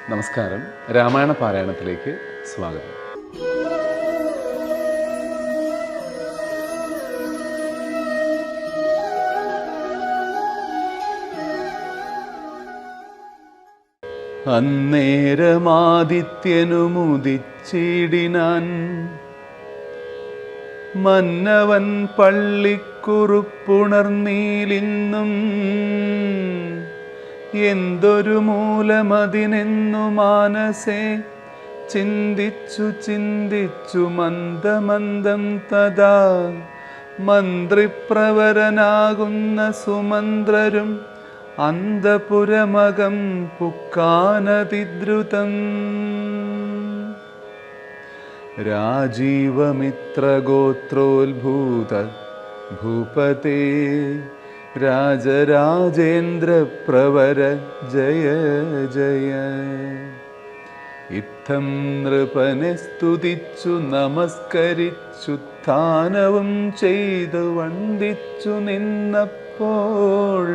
നമസ്കാരം. രാമായണ പാരായണത്തിലേക്ക് സ്വാഗതം. അന്നേരമാദിത്യനുമുദിച്ചിടിനാൻ മന്നവൻ പള്ളിക്കുറുപ്പുണർന്നീലിന്നും എന്തൊരു മൂലമതിനെന്നു മാനസേ ചിന്തിച്ചു മന്ദമന്ദം തഥാ മന്ത്രിപ്രവരനാകുന്ന സുമന്ത്രരും അന്തപുരമകം പുക്കാനതിദ്രുതം. രാജീവമിത്രഗോത്രോത്ഭൂത ഭൂപതേ രാജരാജേന്ദ്ര പ്രവര ജയ ജയ. ഇത്തം നൃപനെ സ്തുതിച്ചു നമസ്കരിച്ചു ധാനവും ചെയ്തു വന്ദിച്ചു നിന്നപ്പോൾ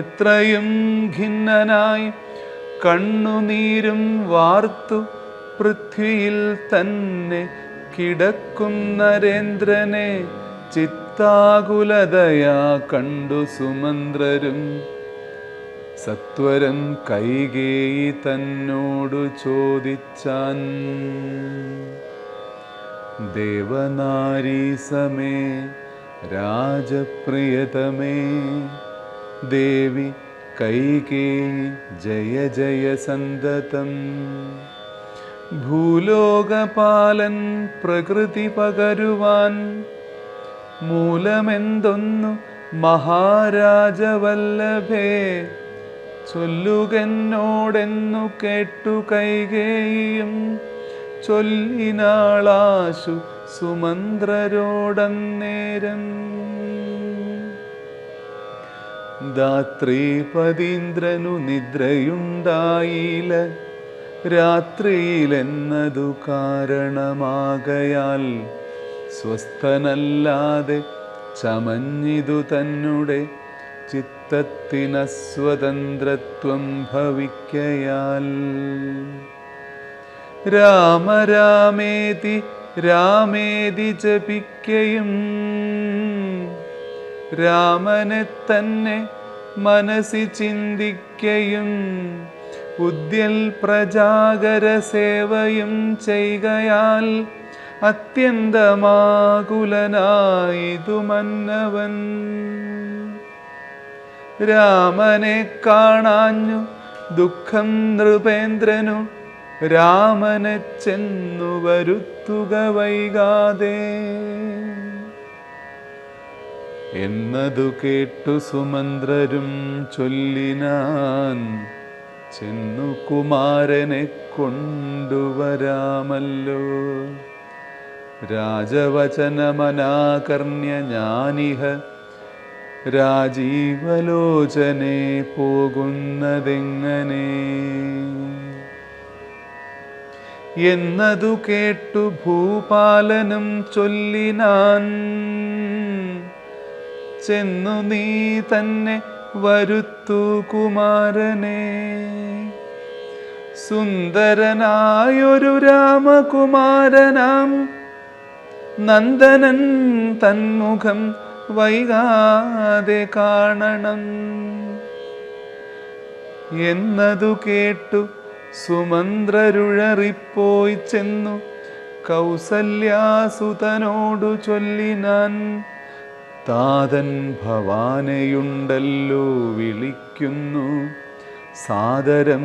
എത്രയും ഖിന്നനായി കണ്ണുനീരും വാർത്തു പൃഥ്വിയിൽ തന്നെ കിടക്കും നരേന്ദ്രനെ ചിത്താകുലതയാ കണ്ടു സുമന്ത്രരും സത്വരം കൈകേയി തന്നോടു ചോദിച്ചാൻ. ദേവനാരീസമേ രാജപ്രിയതമേ ദേവി കൈകേയി ജയ ജയ സന്തതം. ഭൂലോകപാലൻ പ്രകൃതി പകരുവാൻ മൂലമെന്തൊന്നു മഹാരാജവല്ലഭേ ചൊല്ലുകെന്നോടെന്നു കേട്ടു കൈകേയിയും ചൊല്ലിനാളാശു സുമന്ത്രരോടന്നേരം. ധാത്രീപതീന്ദ്രനു നിദ്രയുണ്ടായില്ല രാത്രിയിലെന്നതു കാരണമാകയാൽ സ്വസ്ഥനല്ലാതെ ചമഞ്ഞിതു തന്നെ ചിത്തത്തിനസ്വതന്ത്രത്വം ഭവിക്കയാൽ. രാമരാമേതി രാമേതി ജപിക്കയും രാമനെ തന്നെ മനസ്സി ചിന്തിക്കയും ഉദ്യൽ പ്രജാകര സേവയും ചെയ്കയാൽ അത്യന്തമാകുലനായിതു മന്നവൻ. രാമനെ കാണാഞ്ഞു ദുഃഖം നൃപേന്ദ്രനു രാമനെ ചെന്നു വരുത്തുക വൈകാതെ എന്നതു കേട്ടു സുമന്ത്രരും ചൊല്ലിനാൻ. ചെന്നു കുമാരനെ കൊണ്ടുവരാമല്ലോ. രാജവചനമനാകർണ്യ ഞാനിഹ രാജീവലോചനെ പോകുന്നതെങ്ങനെ എന്നതു കേട്ടു ഭൂപാലനും ചൊല്ലിനാൻ. ചെന്നു നീ തന്നെ വരുത്തു കുമാരനെ. സുന്ദരനായൊരു രാമകുമാരനാം നന്ദനൻ തന്മുഖം വൈകാതെ കാണണം എന്നതു കേട്ടു സുമന്ത്രരുഴറിപ്പോയി ചെന്നു കൗസല്യാസുതനോടു ചൊല്ലിനാൻ. താതൻ ഭവാനെയുണ്ടല്ലോ വിളിക്കുന്നു സാദരം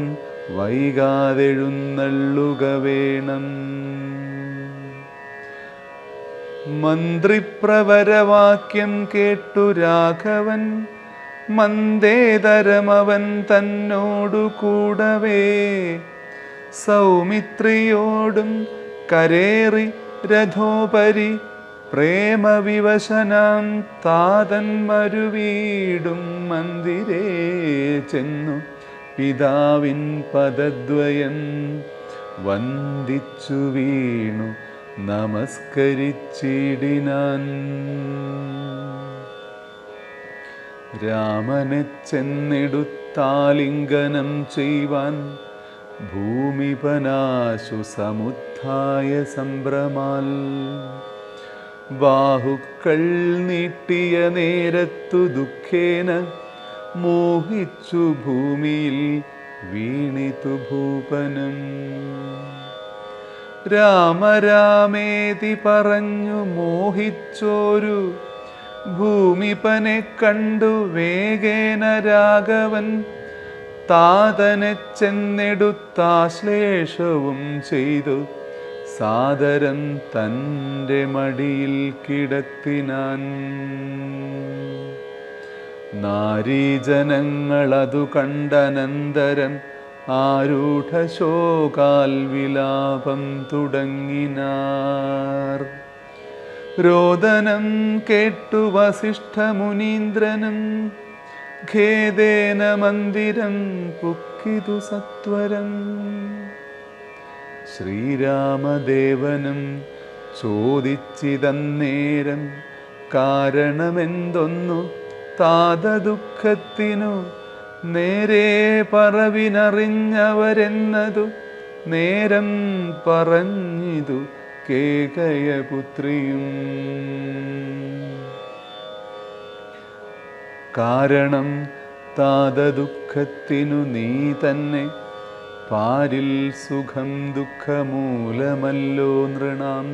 വൈകാതെഴുന്നള്ളുക വേണം. മന്ത്രിപ്രവരവാക്യം കേട്ടു രാഘവൻ മന്ദേതരമവൻ തന്നോടു കൂടവേ സൗമിത്രിയോടും കരേറി രഥോപരി പ്രേമവിവശനാം താതൻ മരുവീടും മന്ദിരേ ചെന്നു പിതാവിൻ പദദ്വയം വന്ദിച്ചു വീണു നമസ്കരിച്ചിടിനാൻ. രാമനെ ചെന്നെടുത്താലിംഗനം ചെയ്യുവാൻ ഭൂമിപനാശു സമുത്ഥായ സംഭ്രമാൽ ബാഹുക്കൾ നീട്ടിയ നേരത്തു ദുഃഖേന മോഹിച്ചു ഭൂമിയിൽ വീണിതു ഭൂപനും. രാമരാമേതി പറഞ്ഞു മോഹിച്ചോരു ഭൂമിപനെ കണ്ടു വേഗേന രാഘവൻ താതനെ ചെന്നെടുത്താശ്ലേഷവും ചെയ്തു സാദരം തൻ്റെ മടിയിൽ കിടത്തിനാൻ. നാരീജനങ്ങളതു കണ്ടനന്തരം ആരൂഢശോകാൽ വിലാപം തുടങ്ങിനാർ. രോദനം കേട്ടു വസിഷ്ഠമുനീന്ദ്രനും ഖേദേന മന്ദിരം പുക്കിതു സത്വരം. ശ്രീരാമദേവനും ചോദിച്ചിതന്നേരം കാരണമെന്തൊന്നു താതദുഃഖത്തിനു. നേരെ പറവിനറിഞ്ഞവരെന്നതു നേരം പറഞ്ഞിതു കേകയപുത്രിയും. കാരണം താതദുഃഖത്തിനു നീ തന്നെ പാരിൽ സുഖം ദുഃഖമൂലമല്ലോ നൃണാം.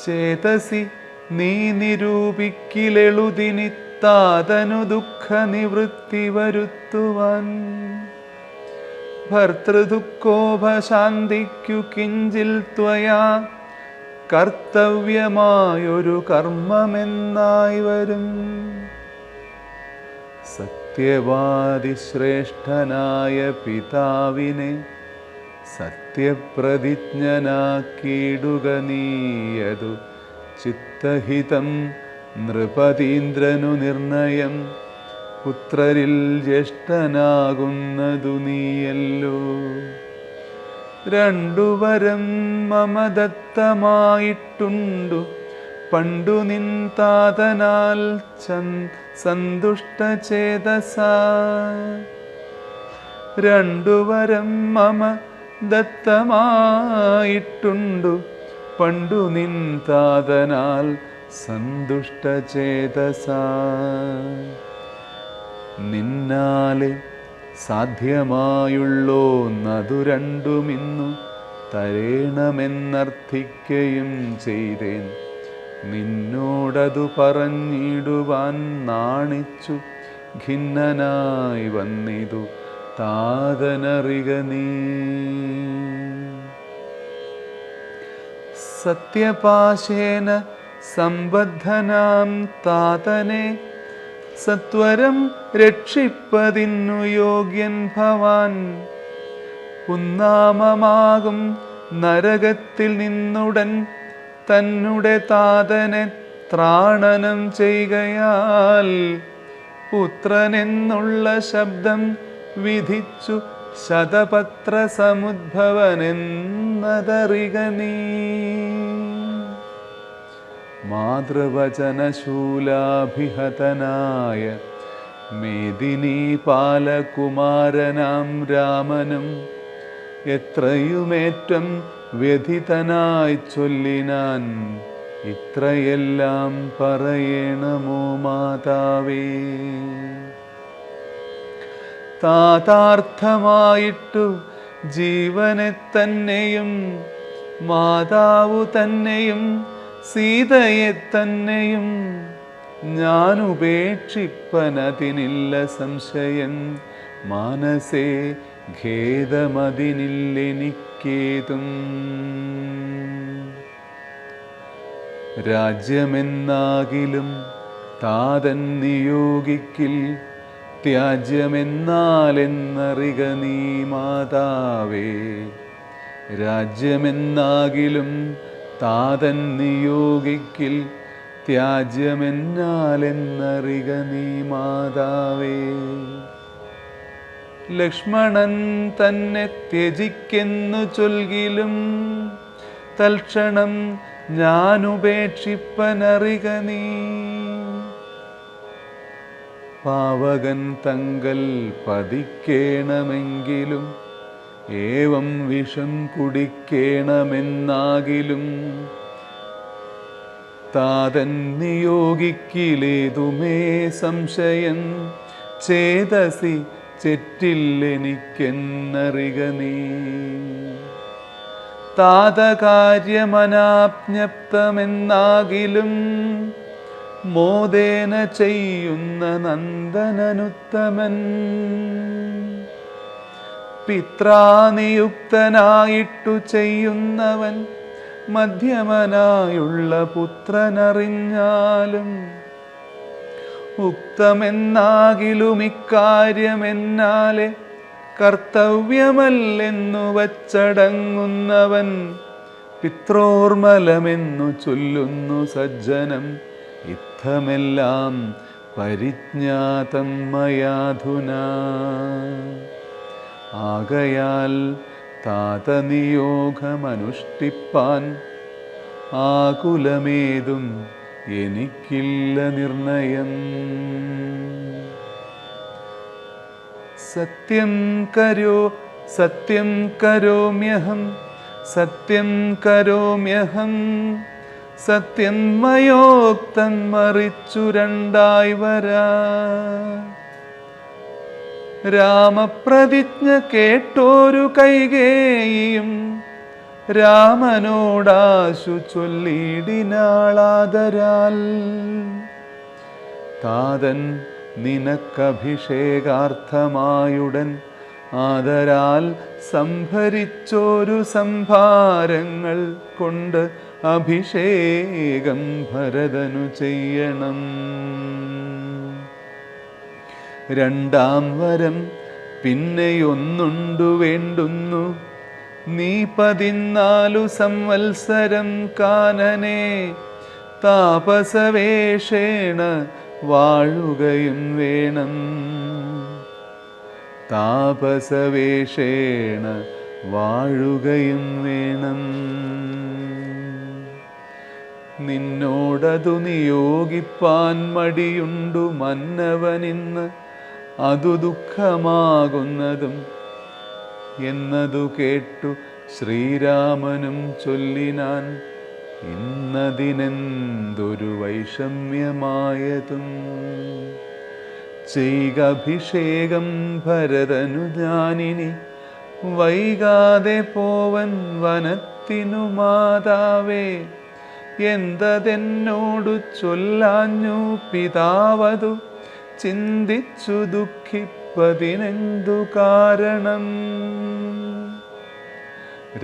ചേതസി നീ നിരൂപിക്കിലെളുതിനി താതനു ദുഃഖ നിവൃത്തി വരുത്തുവാൻ. ഭർതൃദുഃഖോപശാന്തിക്കു കിഞ്ചിൽ ത്വയാ കർത്തവ്യമായൊരു കർമ്മമെന്നായി വരും. സത്യവാദിശ്രേഷ്ഠനായ പിതാവിനെ സത്യപ്രതിജ്ഞനാക്കിയിടുക നീയതു ചിത്തഹിതം നൃപതീന്ദ്രനു നിർണയം. പുത്രരിൽ ജ്യേഷ്ഠനാകുന്നതു നീയല്ലോ. രണ്ടുവരം മമ ദത്തമായിട്ടുണ്ടു പണ്ടു നിൻ താതനാൽ സന്തുഷ്ടചേതസ. രണ്ടുവരം മമ ദത്തമായിട്ടുണ്ടു പണ്ടു നിൻ താതനാൽ സന്തുഷ്ടചേതസ. നിന്നാലെ സാധ്യമായുള്ളോന്നതു രണ്ടുമിന്നു തരേണമെന്നർത്ഥിക്കയും ചെയ്തേൻ. നിന്നോടതു പറഞ്ഞിടുവാൻ നാണിച്ചു ഖിന്നനായി വന്നിതു താതനറിക നീ. സത്യപാശേന സംബദ്ധനാം താതനെ സത്വരം രക്ഷിപ്പതിന്നു യോഗ്യൻ ഭവാൻ. ഉന്നാമമാകും നരകത്തിൽ നിന്നുടൻ തന്നുടെ താതനെ ത്രാണനം ചെയ്കയാൽ പുത്രനെന്നുള്ള ശബ്ദം വിധിച്ചു ശതപത്ര സമുദ്ഭവനെന്നതറിക നീ. മാതൃവചനശൂലാഭിഹതനായ മേദിനീ പാലകുമാരനാം രാമനും എത്രയുമേറ്റം വ്യഥിതനായി ചൊല്ലിനാൻ. ഇത്രയെല്ലാം പറയണമോ മാതാവേ. താതാർത്ഥമായിട്ടു ജീവനെ തന്നെയും മാതാവു തന്നെയും സീതയെ തന്നെയും ഞാൻ ഉപേക്ഷിപ്പനതിനില്ല സംശയം. മാനസേ ഖേദമതിനില്ലെനിക്കേതും. രാജ്യമെന്നാകിലും താതൻ നിയോഗിക്കിൽ ത്യാജ്യമെന്നാലെന്നറിക നീ മാതാവേ. രാജ്യമെന്നാകിലും താതൻ നിയോഗിക്കിൽ ത്യാജ്യമെന്നാലെന്നറിക നീ മാതാവേ. ലക്ഷ്മണൻ തന്നെ ത്യജിക്കെന്നു ചൊൽകിലും തൽക്ഷണം ഞാനുപേക്ഷിപ്പനറിക നീ. പാവകൻ തങ്കൽ പതിക്കേണമെങ്കിലും ഏവം വിഷം കുടിക്കേണമെന്നാകിലും താതൻ നിയോഗിക്കിലേതുമേ സംശയം ചേതസി ചെറ്റില്ലെനിക്കെന്നറിക നീ. താതകാര്യമനാജ്ഞപ്തമെന്നാകിലും മോദേന ചെയ്യുന്ന നന്ദനനുത്തമൻ. പിത്രാനിയുക്തനായിട്ടു ചെയ്യുന്നവൻ മധ്യമനായുള്ള പുത്രനറിഞ്ഞാലും ഉക്തമെന്നാകിലും ഇക്കാര്യമെന്നാലെ കർത്തവ്യമല്ലെന്നു വച്ചടങ്ങുന്നവൻ പിത്രോർമലമെന്നു ചൊല്ലുന്നു സജ്ജനം. ഇത്തമെല്ലാം പരിജ്ഞാതം മയാധുനാ. ആകയാൽ താതനിയോഗമനുഷ്ഠിപ്പാൻ ആകുലമേതും എനിക്കില്ല നിർണയം. സത്യം കരോമ്യഹം സത്യം കരോമ്യഹം സത്യം മയോക്തം മറിച്ചു രണ്ടായി വരാ. രാമപ്രതിജ്ഞ കേട്ടോരു കൈകേയിയും രാമനോടാശു ചൊല്ലിടിനാളാദരാൽ. താതൻ നിനക്കഭിഷേകാർത്ഥമായുടൻ ആദരാൽ സംഭരിച്ചോരു സംഭാരങ്ങൾ കൊണ്ട് അഭിഷേകം ഭരതനു ചെയ്യണം. രണ്ടാം വരം പിന്നെയൊന്നുണ്ടു വേണ്ടുന്നു. നീ 14 സംവത്സരം കാനനെ താപസവേഷേണ വാഴുകയും വേണം. താപസവേഷേണ വാഴുകയും വേണം. നിന്നോടതു നിയോഗിപ്പാൻ മടിയുണ്ടു മന്നവനിന്ന്, അതു ദുഃഖമാകുന്നതും എന്നതു കേട്ടു ശ്രീരാമനും ചൊല്ലിനാൻ. ഇന്നതിനെന്തൊരു വൈഷമ്യമായതും. ചെയ്ക അഭിഷേകം ഭരതനു ഞാനിനി, വൈകാതെ പോവൻ വനത്തിനു മാതാവേ. എന്തതെന്നോടു ചൊല്ലാഞ്ഞു പിതാവതു ചിന്തിച്ചു ദുഃഖിപ്പതിനെന്തു കാരണം.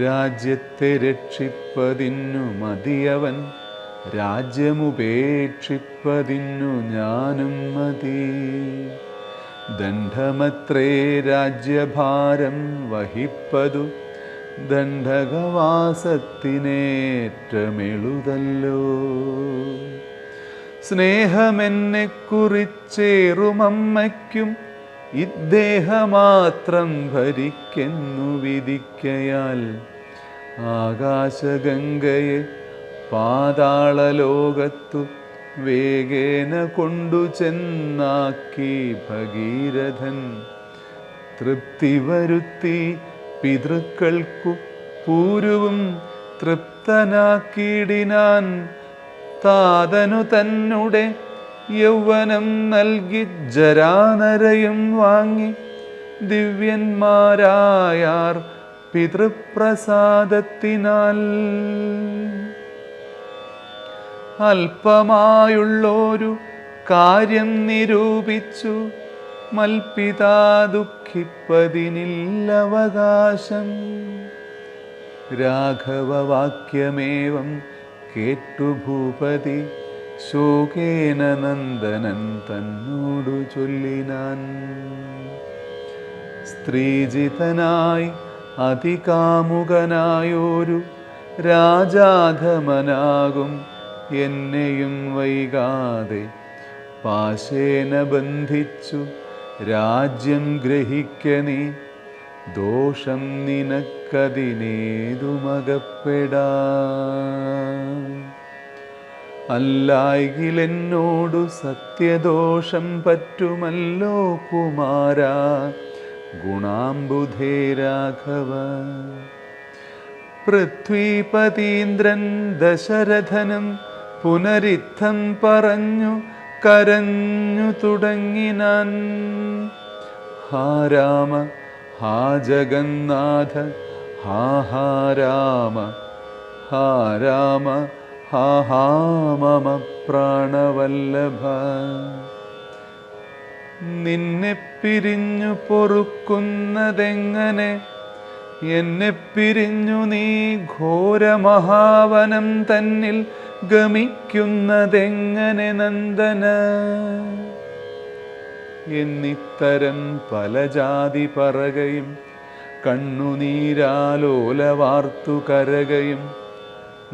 രാജ്യത്തെ രക്ഷിപ്പതിന്നു മതിയവൻ, രാജ്യമുപേക്ഷിപ്പതിന്നു ഞാനും മതി. ദണ്ഡമത്രേ രാജ്യഭാരം വഹിപ്പതു, ദണ്ഡകവാസത്തിനേറ്റമെളുതല്ലോ. സ്നേഹമെന്നെ കുറിച്ചേറുമമ്മയ്ക്കും ഇദ്ദേഹമാത്രം ഭരിക്കെന്നു വിധിക്കയാൽ. ആകാശഗംഗയെ പാതാളലോകത്തു വേഗേന കൊണ്ടു ചെന്നാക്കി ഭഗീരഥൻ. തൃപ്തി വരുത്തി പിതൃക്കൾക്കു പൂരുവും തൃപ്തനാക്കിയിടിനാൻ. താതനു തന്നെ യൗവനം നൽകി ജരാനരയും വാങ്ങി, ദിവ്യന്മാരായാർ പിതൃപ്രസാദത്തിനാൽ. അല്പമായുള്ളൊരു കാര്യം നിരൂപിച്ചു മൽപിതാ ദുഃഖിപ്പതിനില്ലവകാശം. രാഘവവാക്യമേവം കേട്ടു ഭൂപതി ശോകേന നന്ദനൻ തന്നോടു ചൊല്ലിനാൻ. സ്ത്രീജിതനായി അതികാമുകനായോരു രാജാധമനാകും എന്നെയും വൈകാതെ പാശേന ബന്ധിച്ചു രാജ്യം ഗ്രഹിക്ക നീ. ദോഷം നിനക്കതിനേതുമകപ്പെടാ. അല്ലായിലെന്നോടു സത്യദോഷം പറ്റുമല്ലോ കുമാരാ. ഗുണാംബുധേ രാഘവ. പൃഥ്വീപതീന്ദ്രൻ ദശരഥനും പുനരിത്തം പറഞ്ഞു കരഞ്ഞു തുടങ്ങിനാൻ. ഹാ രാമ ഹാ ജഗന്നാഥ ഹാ ഹാ രാമ ഹാ രാമ ഹാ ഹാ മമ പ്രാണവല്ലഭ. നിന്നെ പിരിഞ്ഞു പൊറുക്കുന്നതെങ്ങനെ, എന്നെ പിരിഞ്ഞു നീ ഘോരമഹാവനം തന്നിൽ ഗമിക്കുന്നതെങ്ങനെ നന്ദന. എന്നിത്തരം പല ജാതി പറകയും കണ്ണുനീരാലോലവാർത്തു കരകയും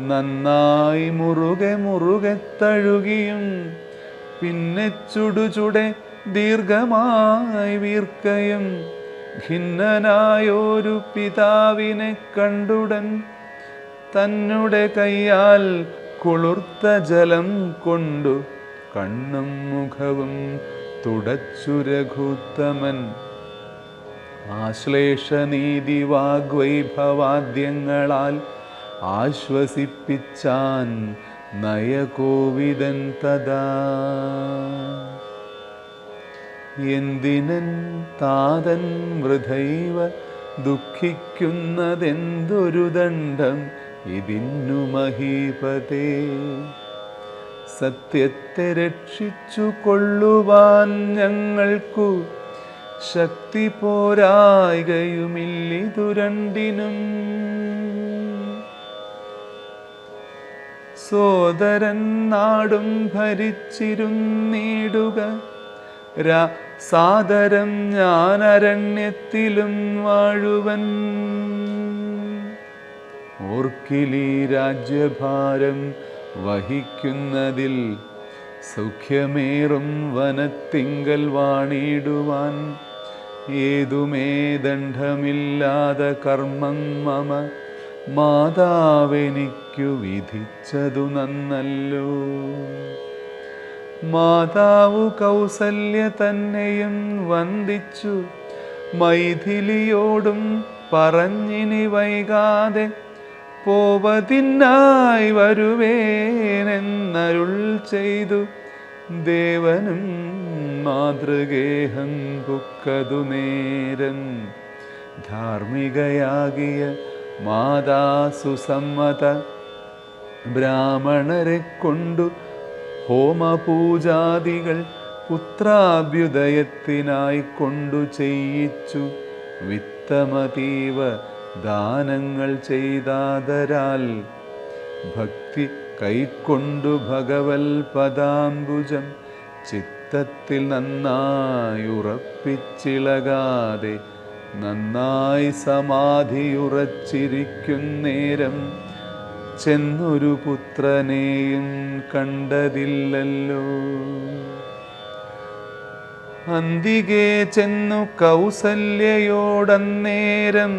നന്നായി മുറുകെ മുറുകെ തഴുകിയും പിന്നെ ചുടുചുടെ ദീർഘമായി വീർക്കയും ഖിന്നനായൊരു പിതാവിനെ കണ്ടുടൻ തന്നുടെ കൈയാൽ കുളിർത്ത ജലം കൊണ്ടു കണ്ണും മുഖവും തുടച്ചു രഘുത്തമൻ. ആശ്ലേഷനീതി വാഗ്വൈഭവാദ്യങ്ങളാൽ ആശ്വസിപ്പിച്ചാൻ നയകോവിദൻ തഥാ. എന്തിനൻ താതൻ വൃഥൈവ ദുഃഖിക്കുന്നതെന്തൊരു ദണ്ഡം ഇതിന്നു മഹീപതേ. സത്യത്തെ രക്ഷിച്ചു കൊള്ളുവാൻ ഞങ്ങൾക്കു ശക്തി പോരായ്കയുമില്ലിതു രണ്ടിനും. സോദരൻ നാടും ഭരിച്ചിരുന്നിടുക സാദരം ഞാൻ അരണ്യത്തിലും വാഴുവൻ. ഓർക്കിലീ രാജ്യഭാരം വഹിക്കുന്നതിൽ സൗഖ്യമേറും വനത്തിങ്കൽ വാണിടുവാൻ. ഏതുമേ ദണ്ഡമില്ലാതെ കർമ്മം മമ മാതാവെനിക്കു വിധിച്ചതു നന്നല്ലോ. മാതാവു കൗസല്യ തന്നെയും വന്ദിച്ചു മൈഥിലിയോടും പറഞ്ഞിനി വൈകാതെ പോവതിനായി വരുവേനെന്നരുൾ ചെയ്തു. ദേവനും മാതൃഗേഹം പുക്കതു നേരം ധാർമ്മികയാകിയ മാതാ സുസമ്മത ബ്രാഹ്മണരെ കൊണ്ടു ഹോമപൂജാദികൾ പുത്രാഭ്യുദയത്തിനായി കൊണ്ടു ചെയ്യിച്ചു. വിത്തമതീവ ദാനങ്ങൾ ചെയ്താദരാൽ ഭക്തി കൈക്കൊണ്ടു ഭഗവൽ പദാംബുജം ചിത്തത്തിൽ നന്നായി ഉറപ്പിച്ചിളകാതെ നന്നായി സമാധിയുറച്ചിരിക്കുന്നേരം ചെന്നൊരു പുത്രനെയും കണ്ടതില്ലല്ലോ. അന്തികെ ചെന്നു കൗസല്യയോടന്നേരം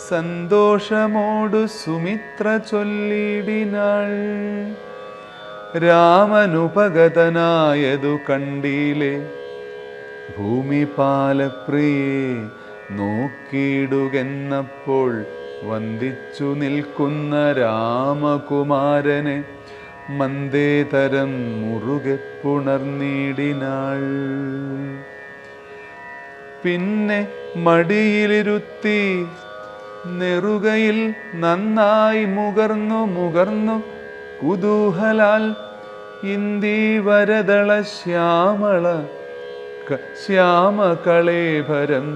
സന്തോഷമോടു സുമിത്ര ചൊല്ലിടിനാൾ. രാമനുപഗതനായതു കണ്ടീലേ ഭൂമിപാലപ്രിയേ നോക്കിയിടുകെന്നപ്പോൾ വന്ദിച്ചു നിൽക്കുന്ന രാമകുമാരനെ മന്ദേതരം മുറുകെ പുണർന്നിടിനാൾ. പിന്നെ മടിയിലിരുത്തി നെറുകയിൽ നന്നായി മുകർന്നു കുതൂഹലാൽ ഇന്ദീവരദള ശ്യാമകളേഭരം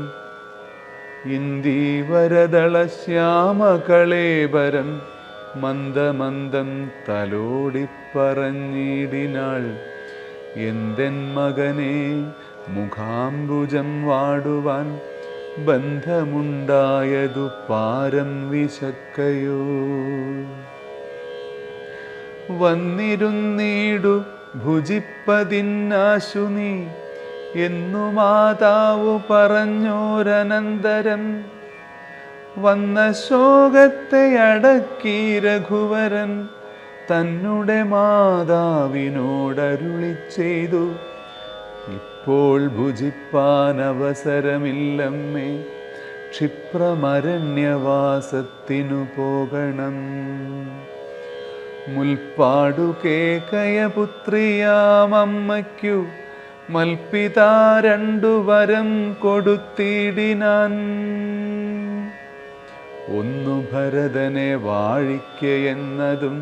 ഇന്ദീവരദള ശ്യാമകളേഭരം മന്ദമന്ദം തലോടിപ്പറഞ്ഞിടിനാൾ. എന്തെൻ മകനെ മുഖാംബുജം വാടുവാൻ ബന്ധമുണ്ടായതു പാരം വിശക്കയോ. വന്നിരുന്നീടു ഭുജിപ്പതിന്നാശു നീ എന്നു മാതാവു പറഞ്ഞോരനന്തരം വന്ന ശോകത്തെ അടക്കി രഘുവരൻ തന്നുടെ മാതാവിനോടരുളി ചെയ്തു. ഇപ്പോൾ ഭുജിപ്പാൻ അവസരമില്ലമ്മേ, ക്ഷിപ്രമരണ്യവാസത്തിനു പോകണം. മുൽപ്പാടു കേകയപുത്രിയാമമ്മയ്ക്കു മൽപിതാ 2 വരം കൊടുത്തിടിനാൻ. ഒന്നു ഭരതനെ വാഴിക്കയെന്നതും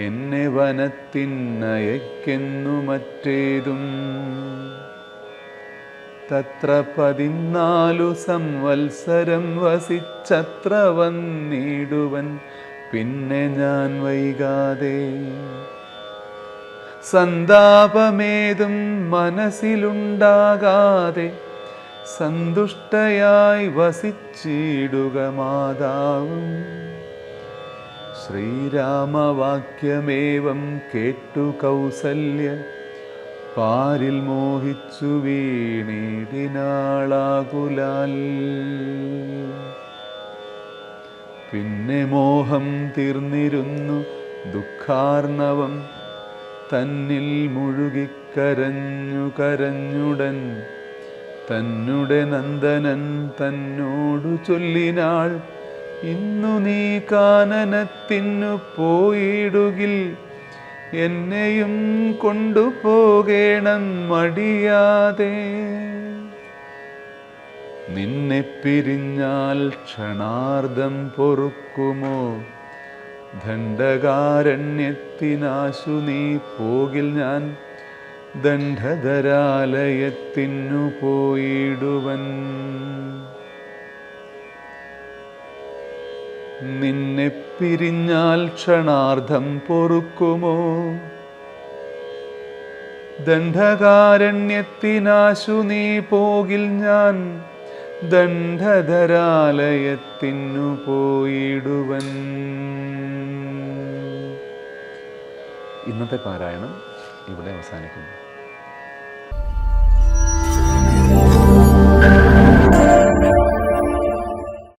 എന്നെ വനത്തിനയക്കെന്നു മറ്റേതും. തത്ര 14 സംവത്സരം വസിച്ചത്ര വന്നിടുവൻ പിന്നെ ഞാൻ വൈകാതെ. സന്താപമേതും മനസ്സിലുണ്ടാകാതെ സന്തുഷ്ടയായി വസിച്ചിടുക മാതാവും. ശ്രീരാമവാക്യമേവം കേട്ടു കൗസല്യ പാരിൽ മോഹിച്ചു വീണിടിനാളാകുലാൽ. പിന്നെ മോഹം തീർന്നിരുന്നു ദുഃഖാർണവം തന്നിൽ മുഴുകിക്കരഞ്ഞു കരഞ്ഞുടൻ. തന്നുടെ നന്ദനൻ തന്നോടു ചൊല്ലിനാൾ, ഇന്നു നീ കാനനത്തിനു പോയിടുകിൽ എന്നെയും കൊണ്ടുപോകേണം മടിയാതെ. നിന്നെ പിരിഞ്ഞാൽ ക്ഷണാർദ്ധം പൊറുക്കുമോ, ദണ്ഡകാരണ്യത്തിനാശു നീ പോകിൽ ഞാൻ ദണ്ഡധരാലയത്തിനു പോയിടുവൻ. നിന്നെ പിരിഞ്ഞാൽ ക്ഷണാർദ്ധം പൊറുക്കുമോ, ദണ്ഡകാരണ്യത്തിനാശു നീ പോകിൽ ഞാൻ ദണ്ഡധരാലയത്തിനു പോയിടുവൻ. ഇന്നത്തെ പാരായണം ഇവിടെ അവസാനിക്കുന്നു.